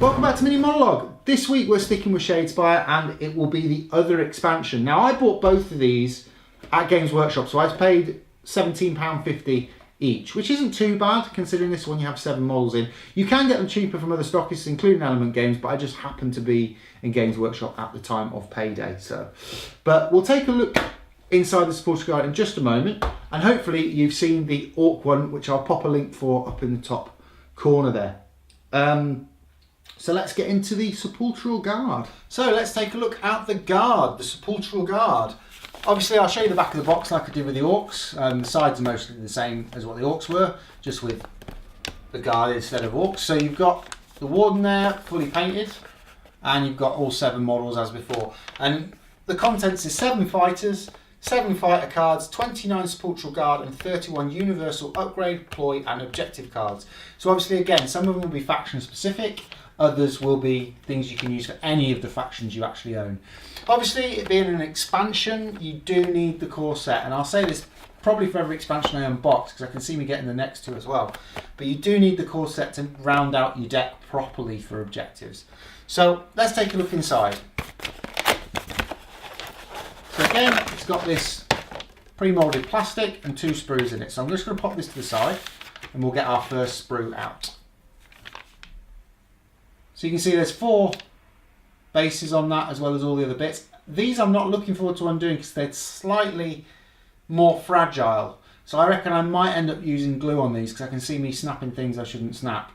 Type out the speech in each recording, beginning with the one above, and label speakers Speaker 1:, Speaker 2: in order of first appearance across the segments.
Speaker 1: Welcome back to Mini-Modelog. This week we're sticking with Shadespire and it will be the other expansion. Now I bought both of these at Games Workshop, so I paid £17.50 each, which isn't too bad considering this one you have 7 models in. You can get them cheaper from other stockists, including Element Games, but I just happened to be in Games Workshop at the time of payday. But we'll take a look inside the Sepulchral Gaurd in just a moment, and hopefully you've seen the Orc one, which I'll pop a link for up in the top corner there. So let's get into the Sepulchral Gaurd. So let's take a look at the Guard, the Sepulchral Gaurd. Obviously I'll show you the back of the box like I did with the Orcs. The sides are mostly the same as what the Orcs were, just with the Guard instead of Orcs. So you've got the Warden there, fully painted, and you've got all 7 models as before. And the contents is 7 fighters, 7 fighter cards, 29 Sepulchral Gaurd, and 31 universal upgrade, ploy, and objective cards. So obviously again, some of them will be faction specific, others will be things you can use for any of the factions you actually own. Obviously, it being an expansion, you do need the core set, and I'll say this probably for every expansion I unbox because I can see me getting the next 2 as well. But you do need the core set to round out your deck properly for objectives. So let's take a look inside. So again, it's got this pre-molded plastic and 2 sprues in it. So I'm just going to pop this to the side and we'll get our first sprue out. So you can see there's 4 bases on that as well as all the other bits. These I'm not looking forward to undoing because they're slightly more fragile. So I reckon I might end up using glue on these because I can see me snapping things I shouldn't snap.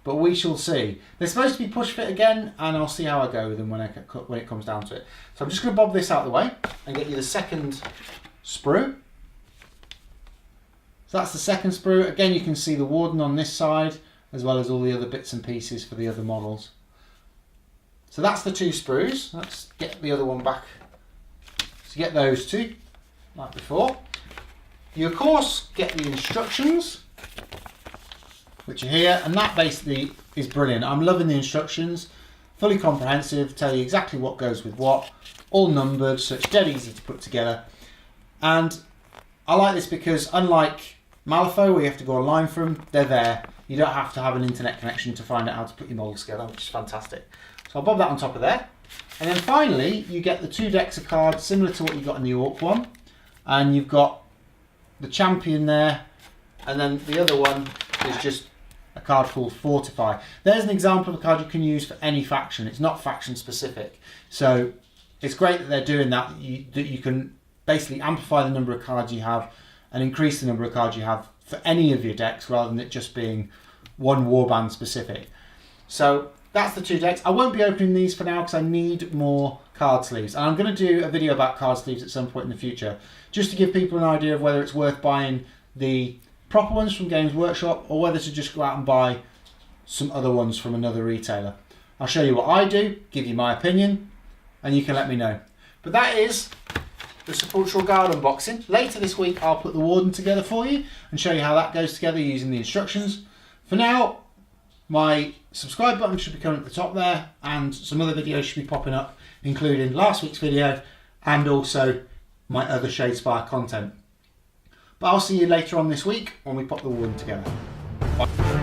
Speaker 1: But we shall see. They're supposed to be push fit again, and I'll see how I go with them when it comes down to it. So I'm just going to bob this out of the way and get you the second sprue. So that's the second sprue. Again, you can see the Warden on this side, as well as all the other bits and pieces for the other models. So that's the 2 sprues. Let's get the other one back. So get those 2, like before. You of course get the instructions, which are here, and that basically is brilliant. I'm loving the instructions. Fully comprehensive, tell you exactly what goes with what, all numbered, so it's dead easy to put together. And I like this because unlike Malifaux, where you have to go online for them, they're there. You don't have to have an internet connection to find out how to put your models together, which is fantastic. So I'll bob that on top of there. And then finally, you get the 2 decks of cards similar to what you got in the Orc one. And you've got the Champion there. And then the other one is just a card called Fortify. There's an example of a card you can use for any faction. It's not faction specific. So it's great that they're doing that. That you can basically amplify the number of cards you have and increase the number of cards you have for any of your decks rather than it just being one warband specific. So that's the 2 decks. I won't be opening these for now because I need more card sleeves. And I'm going to do a video about card sleeves at some point in the future, just to give people an idea of whether it's worth buying the proper ones from Games Workshop or whether to just go out and buy some other ones from another retailer. I'll show you what I do, give you my opinion, and you can let me know. But that is the Sepulchral Gaurd unboxing. Later this week I'll put the Warden together for you and show you how that goes together using the instructions. For now, my subscribe button should be coming at the top there, and some other videos should be popping up, including last week's video and also my other Shadespire content. But I'll see you later on this week when we pop the Warden together. Bye.